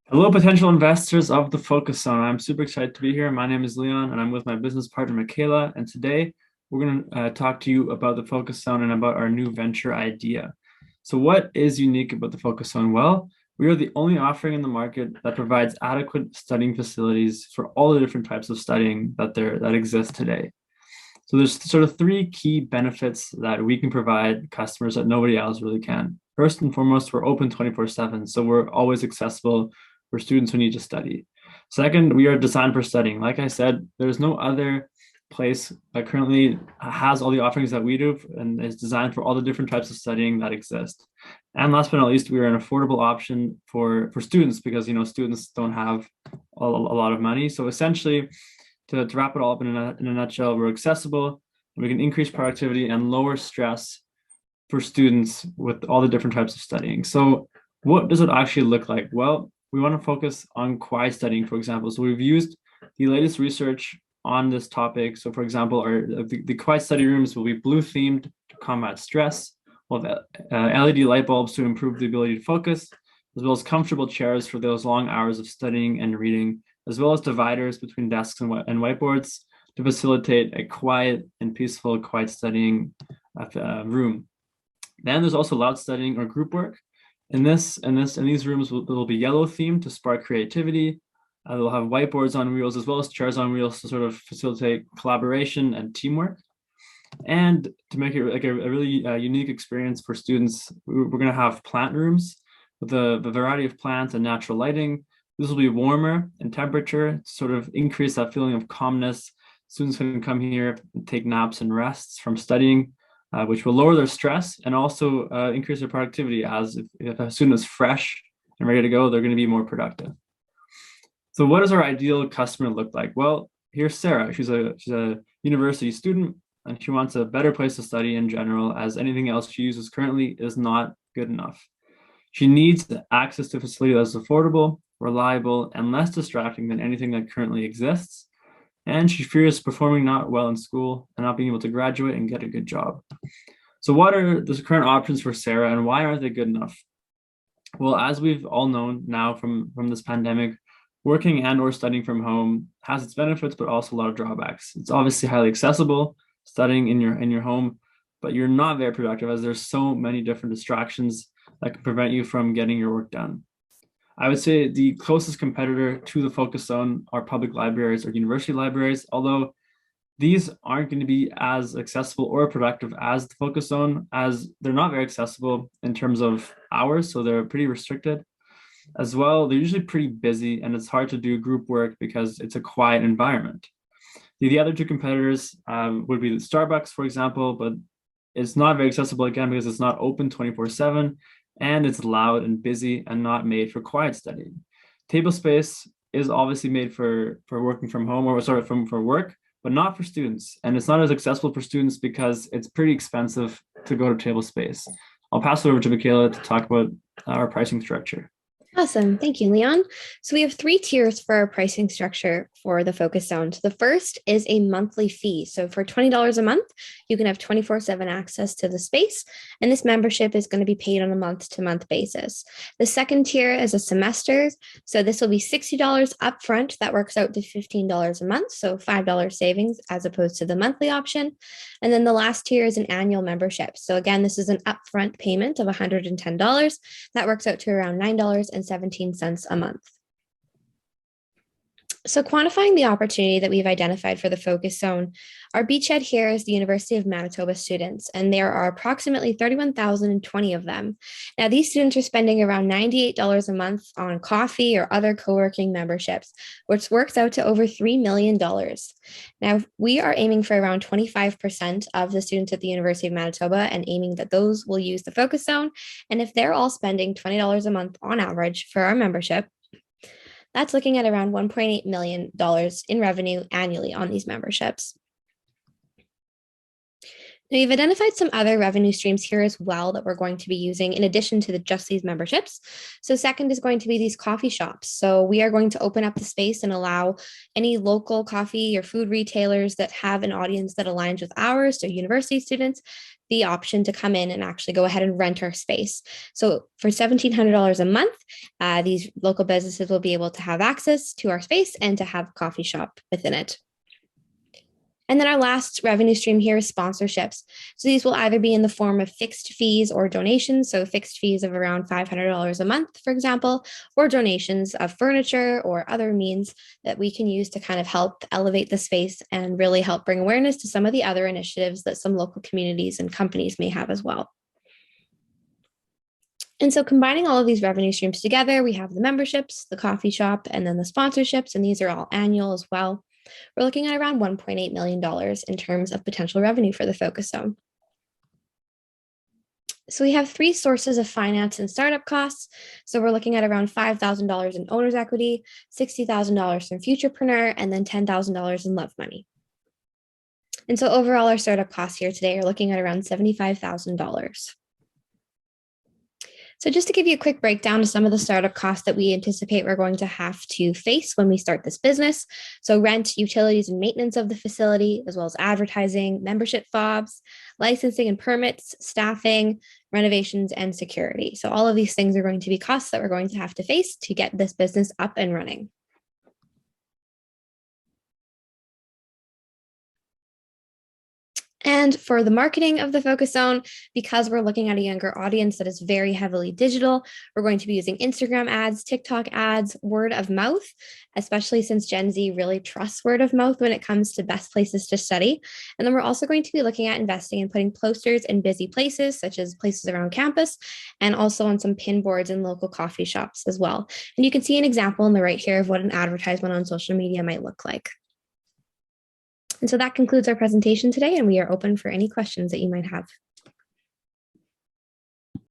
Hello, potential investors of the Focus Zone. I'm super excited to be here. My name is Leon, and I'm with my business partner, Michaela. And today we're going to talk to you about the Focus Zone and about our new venture idea. So, what is unique about the Focus Zone? Well, we are the only offering in the market that provides adequate studying facilities for all the different types of studying that exist today. So there's sort of three key benefits that we can provide customers that nobody else really can. First and foremost, we're open 24/7, so we're always accessible for students who need to study. Second, we are designed for studying. Like I said, there's no other place that currently has all the offerings that we do and is designed for all the different types of studying that exist. And last but not least, we are an affordable option for students because students don't have a lot of money. So essentially, to wrap it all up in a nutshell, we're accessible, and we can increase productivity and lower stress for students with all the different types of studying. So what does it actually look like? Well, we want to focus on quiet studying, for example. So we've used the latest research on this topic. So for example, the quiet study rooms will be blue themed to combat stress. We'll have LED light bulbs to improve the ability to focus, as well as comfortable chairs for those long hours of studying and reading, as well as dividers between desks and whiteboards to facilitate a quiet and peaceful, quiet studying room. Then there's also loud studying or group work. In these rooms will be yellow themed to spark creativity. They'll have whiteboards on wheels as well as chairs on wheels to sort of facilitate collaboration and teamwork. And to make it like a really unique experience for students, we're going to have plant rooms with a variety of plants and natural lighting. This will be warmer in temperature to sort of increase that feeling of calmness. Students can come here and take naps and rests from studying, which will lower their stress and also increase their productivity, as if a student is fresh and ready to go, they're going to be more productive. So what does our ideal customer look like? Well, here's Sarah. She's a university student, and she wants a better place to study in general, as anything else she uses currently is not good enough. She needs access to a facility that's affordable, reliable, and less distracting than anything that currently exists. And she fears performing not well in school and not being able to graduate and get a good job. So what are the current options for Sarah, and why aren't they good enough? Well, as we've all known now from this pandemic, working and or studying from home has its benefits, but also a lot of drawbacks. It's obviously highly accessible, studying in your home, but you're not very productive as there's so many different distractions that can prevent you from getting your work done. I would say the closest competitor to the Focus Zone are public libraries or university libraries, although these aren't going to be as accessible or productive as the Focus Zone, as they're not very accessible in terms of hours, so they're pretty restricted. As well, they're usually pretty busy, and it's hard to do group work because it's a quiet environment. The other two competitors would be the Starbucks, for example, but it's not very accessible again because it's not open 24/7 and it's loud and busy and not made for quiet studying. Table space is obviously made for working from home, or sorry, for work, but not for students. And it's not as accessible for students because it's pretty expensive to go to table space. I'll pass it over to Michaela to talk about our pricing structure. Awesome. Thank you, Leon. So we have three tiers for our pricing structure for the Focus Zone. The first is a monthly fee. So for $20 a month, you can have 24/7 access to the space, and this membership is going to be paid on a month-to-month basis. The second tier is a semester. So this will be $60 upfront. That works out to $15 a month. So $5 savings as opposed to the monthly option. And then the last tier is an annual membership. So again, this is an upfront payment of $110. That works out to around $9.17 a month. So quantifying the opportunity that we've identified for the Focus Zone, our beachhead here is the University of Manitoba students, and there are approximately 31,020 of them. Now, these students are spending around $98 a month on coffee or other co-working memberships, which works out to over $3 million. Now, we are aiming for around 25% of the students at the University of Manitoba and aiming that those will use the Focus Zone. And if they're all spending $20 a month on average for our membership, that's looking at around $1.8 million in revenue annually on these memberships. Now, you've identified some other revenue streams here as well that we're going to be using in addition to just these memberships. So second is going to be these coffee shops. So we are going to open up the space and allow any local coffee or food retailers that have an audience that aligns with ours, so university students, the option to come in and actually go ahead and rent our space. So for $1,700 a month, these local businesses will be able to have access to our space and to have a coffee shop within it. And then our last revenue stream here is sponsorships. So these will either be in the form of fixed fees or donations. So fixed fees of around $500 a month, for example, or donations of furniture or other means that we can use to kind of help elevate the space and really help bring awareness to some of the other initiatives that some local communities and companies may have as well. And so combining all of these revenue streams together, we have the memberships, the coffee shop, and then the sponsorships, and these are all annual as well. We're looking at around $1.8 million in terms of potential revenue for the Focus Zone. So we have three sources of finance and startup costs. So we're looking at around $5,000 in owner's equity, $60,000 from Futurepreneur, and then $10,000 in Love Money. And so overall, our startup costs here today are looking at around $75,000. So just to give you a quick breakdown of some of the startup costs that we anticipate we're going to have to face when we start this business. So rent, utilities, and maintenance of the facility, as well as advertising, membership fobs, licensing and permits, staffing, renovations, and security. So all of these things are going to be costs that we're going to have to face to get this business up and running. And for the marketing of the Focus Zone, because we're looking at a younger audience that is very heavily digital, we're going to be using Instagram ads, TikTok ads, word of mouth, especially since Gen Z really trusts word of mouth when it comes to best places to study. And then we're also going to be looking at investing in putting posters in busy places, such as places around campus, and also on some pin boards in local coffee shops as well. And you can see an example on the right here of what an advertisement on social media might look like. And so that concludes our presentation today, and we are open for any questions that you might have.